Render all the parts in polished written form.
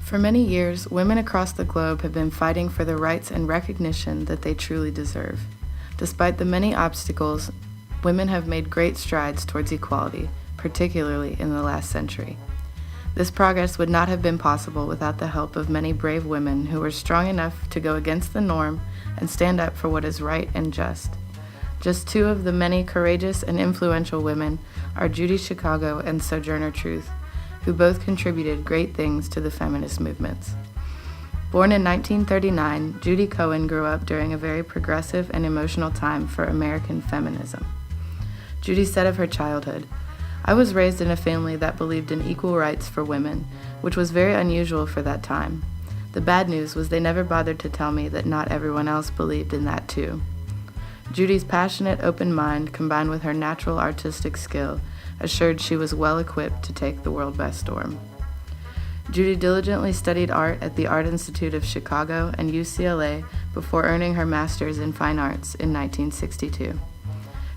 For many years, women across the globe have been fighting for the rights and recognition that they truly deserve. Despite the many obstacles, women have made great strides towards equality, particularly in the last century. This progress would not have been possible without the help of many brave women who were strong enough to go against the norm and stand up for what is right and just. Just two of the many courageous and influential women are Judy Chicago and Sojourner Truth, who both contributed great things to the feminist movements. Born in 1939, Judy Cohen grew up during a very progressive and emotional time for American feminism. Judy said of her childhood, "I was raised in a family that believed in equal rights for women, which was very unusual for that time. The bad news was they never bothered to tell me that not everyone else believed in that too." Judy's passionate, open mind, combined with her natural artistic skill, assured she was well equipped to take the world by storm. Judy diligently studied art at the Art Institute of Chicago and UCLA before earning her master's in fine arts in 1962.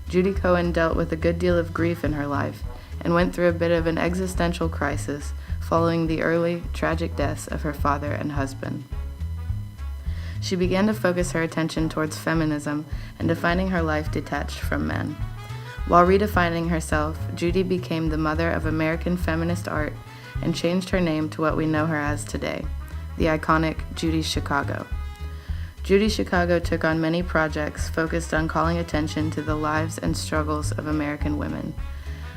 Judy Cohen dealt with a good deal of grief in her life and went through a bit of an existential crisis following the early, tragic deaths of her father and husband. She began to focus her attention towards feminism and defining her life detached from men. While redefining herself, Judy became the mother of American feminist art and changed her name to what we know her as today, the iconic Judy Chicago. Judy Chicago took on many projects focused on calling attention to the lives and struggles of American women.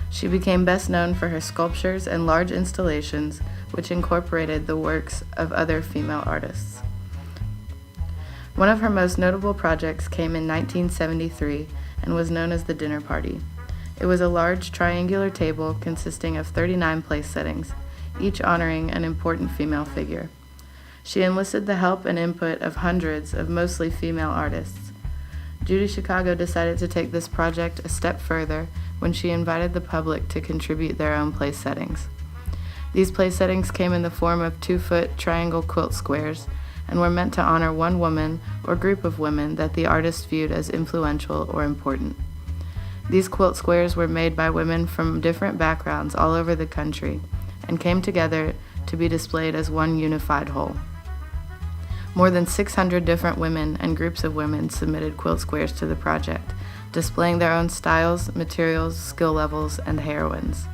She became best known for her sculptures and large installations, which incorporated the works of other female artists. One of her most notable projects came in 1973 and was known as the Dinner Party. It was a large triangular table consisting of 39 place settings, each honoring an important female figure. She enlisted the help and input of hundreds of mostly female artists. Judy Chicago decided to take this project a step further when she invited the public to contribute their own place settings. These place settings came in the form of 2-foot triangle quilt squares and were meant to honor one woman or group of women that the artist viewed as influential or important. These quilt squares were made by women from different backgrounds all over the country and came together to be displayed as one unified whole. More than 600 different women and groups of women submitted quilt squares to the project, displaying their own styles, materials, skill levels, and heroines.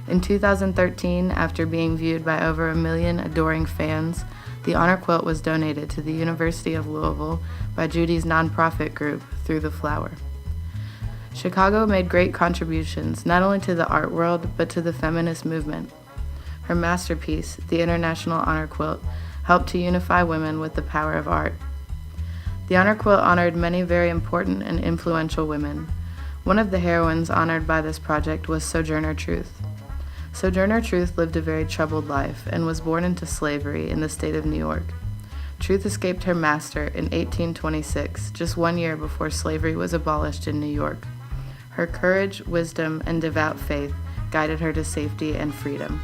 In 2013, after being viewed by over 1 million adoring fans, the honor quilt was donated to the University of Louisville by Judy's nonprofit group, Through the Flower. Chicago made great contributions not only to the art world, but to the feminist movement. Her masterpiece, the International Honor Quilt, helped to unify women with the power of art. The honor quilt honored many very important and influential women. One of the heroines honored by this project was Sojourner Truth. Sojourner Truth lived a very troubled life and was born into slavery in the state of New York. Truth escaped her master in 1826, just 1 year before slavery was abolished in New York. Her courage, wisdom, and devout faith guided her to safety and freedom.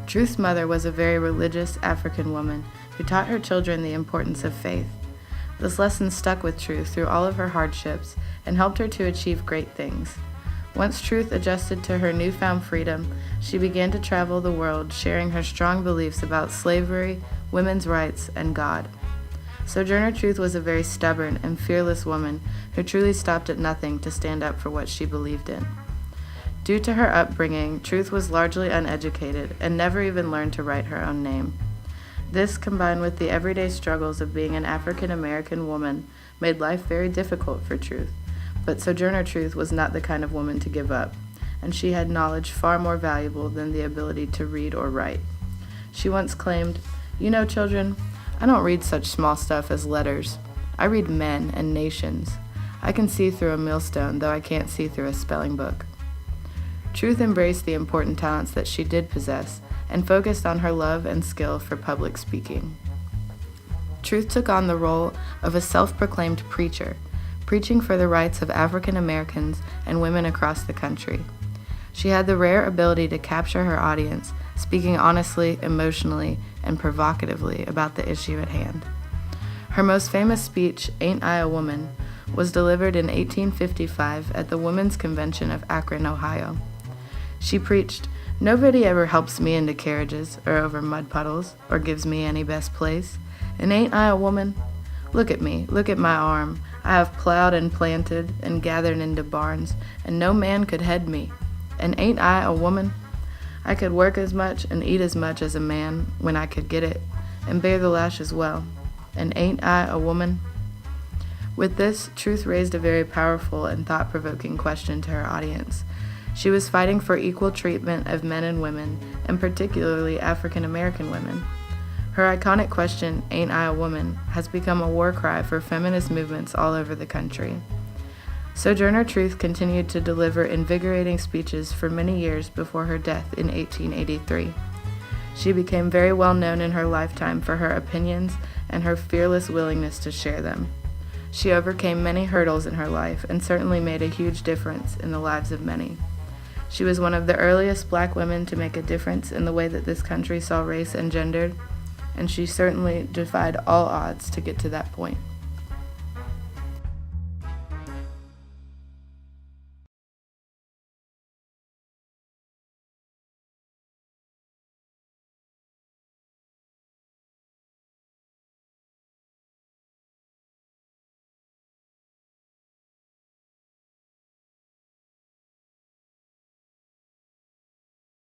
Truth's mother was a very religious African woman who taught her children the importance of faith. This lesson stuck with Truth through all of her hardships and helped her to achieve great things. Once Truth adjusted to her newfound freedom, she began to travel the world sharing her strong beliefs about slavery, women's rights, and God. Sojourner Truth was a very stubborn and fearless woman who truly stopped at nothing to stand up for what she believed in. Due to her upbringing, Truth was largely uneducated and never even learned to write her own name. This, combined with the everyday struggles of being an African American woman, made life very difficult for Truth. But Sojourner Truth was not the kind of woman to give up, and she had knowledge far more valuable than the ability to read or write. She once claimed, "You know, children, I don't read such small stuff as letters. I read men and nations. I can see through a millstone, though I can't see through a spelling book." Truth embraced the important talents that she did possess and focused on her love and skill for public speaking. Truth took on the role of a self-proclaimed preacher, preaching for the rights of African Americans and women across the country. She had the rare ability to capture her audience, speaking honestly, emotionally, and provocatively about the issue at hand. Her most famous speech, "Ain't I a Woman?" was delivered in 1855 at the Women's Convention of Akron, Ohio. She preached, Nobody ever helps me into carriages or over mud puddles or gives me any best place. And ain't I a woman? Look at me, look at my arm. I have plowed and planted and gathered into barns, and no man could head me. And ain't I a woman? I could work as much and eat as much as a man when I could get it, and bear the lash as well. And ain't I a woman? With this, Truth raised a very powerful and thought-provoking question to her audience. She was fighting for equal treatment of men and women, and particularly African American women. Her iconic question, "Ain't I a woman?" has become a war cry for feminist movements all over the country. Sojourner Truth continued to deliver invigorating speeches for many years before her death in 1883. She became very well known in her lifetime for her opinions and her fearless willingness to share them. She overcame many hurdles in her life and certainly made a huge difference in the lives of many. She was one of the earliest black women to make a difference in the way that this country saw race and gender, and she certainly defied all odds to get to that point.